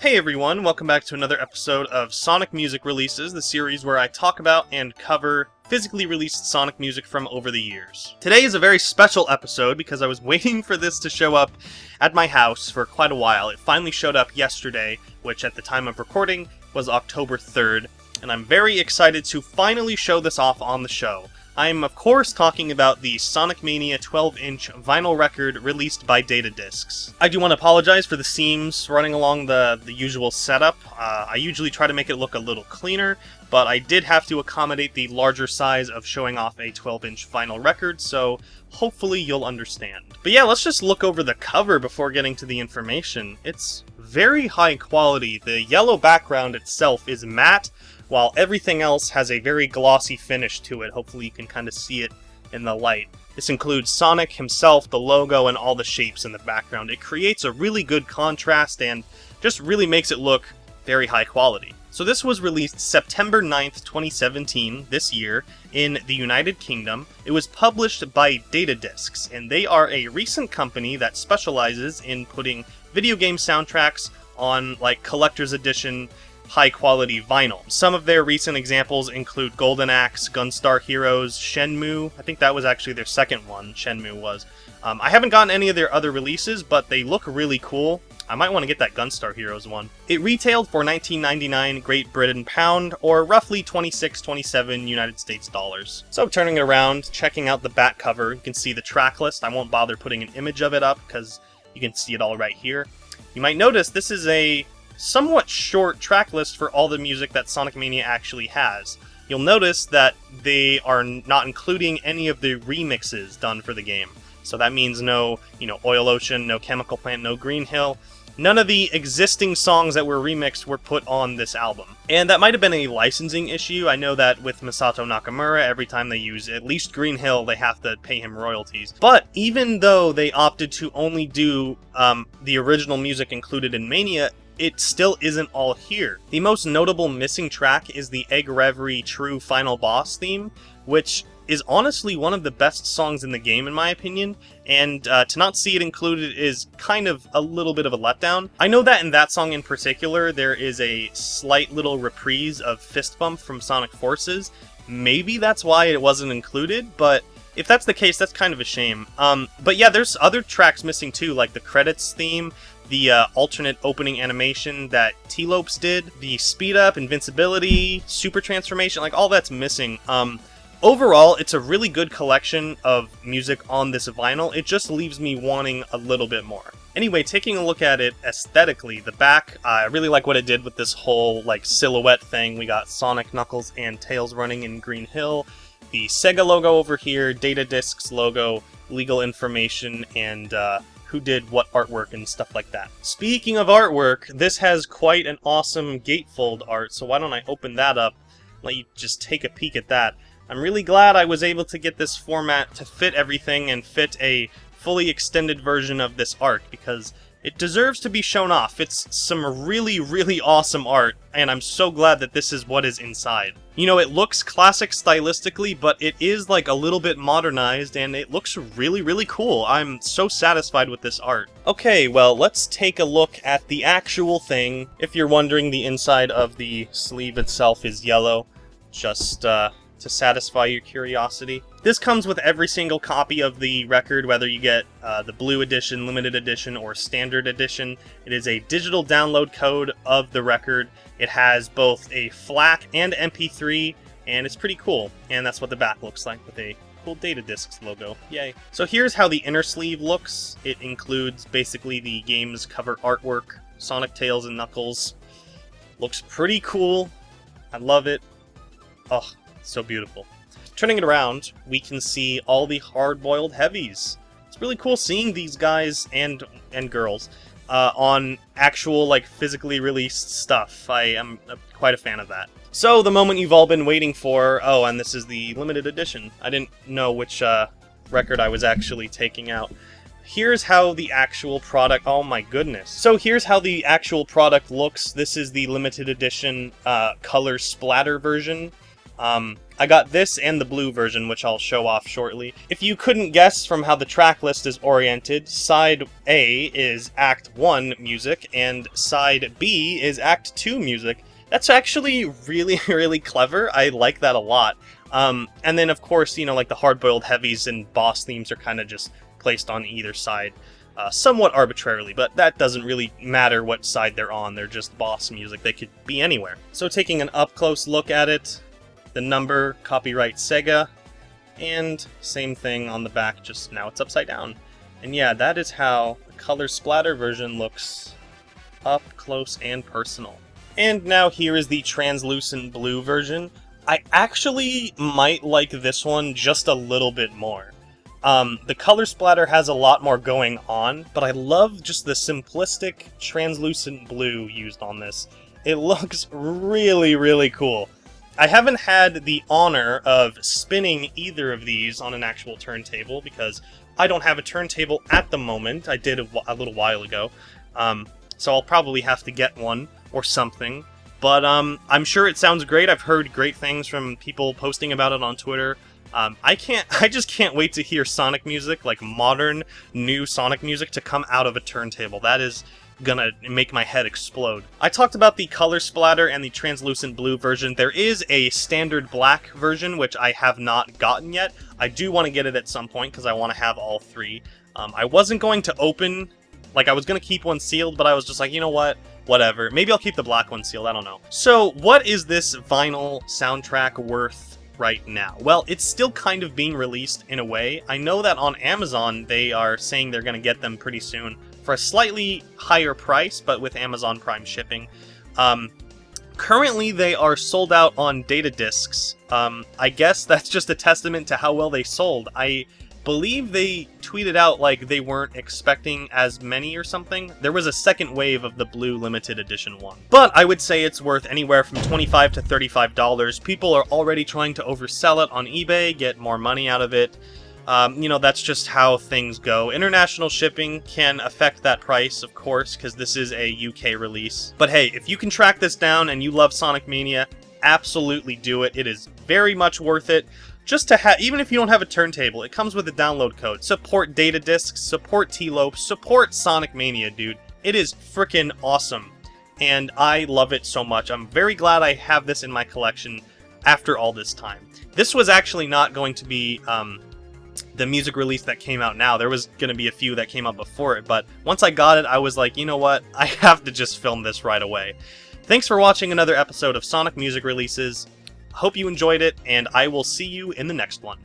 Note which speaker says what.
Speaker 1: Hey everyone, welcome back to another episode of Sonic Music Releases, the series where I talk about and cover physically released Sonic music from over the years. Today is a very special episode because I was waiting for this to show up at my house for quite a while. It finally showed up yesterday, which at the time of recording was October 3rd, and I'm very excited to finally show this off on the show. I'm of course talking about the Sonic Mania 12-inch vinyl record released by DataDiscs. I do want to apologize for the seams running along the usual setup. I usually try to make it look a little cleaner, but I did have to accommodate the larger size of showing off a 12-inch vinyl record, so hopefully you'll understand. But yeah, let's just look over the cover before getting to the information. It's very high quality. The yellow background itself is matte, while everything else has a very glossy finish to it. Hopefully you can kind of see it in the light. This includes Sonic himself, the logo, and all the shapes in the background. It creates a really good contrast and just really makes it look very high quality. So this was released September 9th, 2017, this year, in the United Kingdom. It was published by DataDiscs, and they are a recent company that specializes in putting video game soundtracks on, like, collector's edition high-quality vinyl. Some of their recent examples include Golden Axe, Gunstar Heroes, Shenmue. I think that was actually their second one, Shenmue was. I haven't gotten any of their other releases, but they look really cool. I might want to get that Gunstar Heroes one. It retailed for $19.99 Great Britain pound, or roughly $26-27 United States dollars. So turning it around, checking out the back cover, you can see the track list. I won't bother putting an image of it up because you can see it all right here. You might notice this is a somewhat short track list for all the music that Sonic Mania actually has. You'll notice that they are not including any of the remixes done for the game. So that means no, Oil Ocean, no Chemical Plant, no Green Hill. None of the existing songs that were remixed were put on this album. And that might have been a licensing issue. I know that with Masato Nakamura, every time they use at least Green Hill, they have to pay him royalties. But even though they opted to only do the original music included in Mania, it still isn't all here. The most notable missing track is the Egg Reverie True Final Boss theme, which is honestly one of the best songs in the game in my opinion, and to not see it included is kind of a little bit of a letdown. I know that in that song in particular, there is a slight little reprise of Fist Bump from Sonic Forces. Maybe that's why it wasn't included, but if that's the case, that's kind of a shame. But yeah, there's other tracks missing too, like the credits theme, the alternate opening animation that Lopes did, the speed up, invincibility, super transformation, like all that's missing. Overall, it's a really good collection of music on this vinyl. It just leaves me wanting a little bit more. Anyway, taking a look at it aesthetically, the back, I really like what it did with this whole like silhouette thing. We got Sonic, Knuckles, and Tails running in Green Hill. The Sega logo over here, DataDiscs logo, legal information, and who did what artwork and stuff like that. Speaking of artwork, this has quite an awesome gatefold art, so why don't I open that up, let you just take a peek at that. I'm really glad I was able to get this format to fit everything and fit a fully extended version of this art, because it deserves to be shown off. It's some really, really awesome art, and I'm so glad that this is what is inside. It looks classic stylistically, but it is like a little bit modernized, and it looks really, really cool. I'm so satisfied with this art. Okay, well, let's take a look at the actual thing. If you're wondering, the inside of the sleeve itself is yellow, just to satisfy your curiosity. This comes with every single copy of the record, whether you get the Blue Edition, Limited Edition, or Standard Edition. It is a digital download code of the record. It has both a FLAC and MP3, and it's pretty cool. And that's what the back looks like, with a cool DataDiscs logo. Yay. So here's how the inner sleeve looks. It includes basically the game's cover artwork, Sonic, Tails, and Knuckles. Looks pretty cool. I love it. Oh, so beautiful. Turning it around, we can see all the hard-boiled heavies. It's really cool seeing these guys and girls on actual, like, physically released stuff. I am quite a fan of that. So, the moment you've all been waiting for, oh, and this is the limited edition. I didn't know which record I was actually taking out. Here's how the actual product, oh my goodness. So here's how the actual product looks. This is the limited edition color splatter version. I got this and the blue version, which I'll show off shortly. If you couldn't guess from how the track list is oriented, side A is Act 1 music, and side B is Act 2 music. That's actually really, really clever. I like that a lot. And then, of course, you know, like the hard-boiled heavies and boss themes are kind of just placed on either side, somewhat arbitrarily, but that doesn't really matter what side they're on. They're just boss music. They could be anywhere. So taking an up-close look at it, the number, copyright Sega, and same thing on the back, just now it's upside down. And yeah, that is how the color splatter version looks up close and personal. And now here is the translucent blue version. I actually might like this one just a little bit more. The color splatter has a lot more going on, but I love just the simplistic translucent blue used on this. It looks really, really cool. I haven't had the honor of spinning either of these on an actual turntable because I don't have a turntable at the moment. I did a little while ago, so I'll probably have to get one or something. But I'm sure it sounds great. I've heard great things from people posting about it on Twitter. I just can't wait to hear Sonic music, like modern, new Sonic music, to come out of a turntable. That is gonna make my head explode. I talked about the color splatter and the translucent blue version. There is a standard black version, which I have not gotten yet. I do want to get it at some point because I want to have all three. I wasn't going to open, like I was going to keep one sealed, but I was just like, you know what? Whatever. Maybe I'll keep the black one sealed, I don't know. So what is this vinyl soundtrack worth right now? Well, it's still kind of being released in a way. I know that on Amazon they are saying they're going to get them pretty soon for a slightly higher price, but with Amazon Prime shipping. Currently they are sold out on DataDiscs. I guess that's just a testament to how well they sold. I believe they tweeted out like they weren't expecting as many or something. There was a second wave of the blue limited edition one. But I would say it's worth anywhere from $25 to $35. People are already trying to oversell it on eBay, get more money out of it. You know, that's just how things go. International shipping can affect that price, of course, because this is a UK release. But hey, if you can track this down and you love Sonic Mania, absolutely do it. It is very much worth it. Just to have, even if you don't have a turntable, it comes with a download code. Support DataDiscs, support Lopes, support Sonic Mania, dude. It is freaking awesome, and I love it so much. I'm very glad I have this in my collection after all this time. This was actually not going to be the music release that came out now. There was going to be a few that came out before it, but once I got it, I was like, you know what? I have to just film this right away. Thanks for watching another episode of Sonic Music Releases. Hope you enjoyed it, and I will see you in the next one.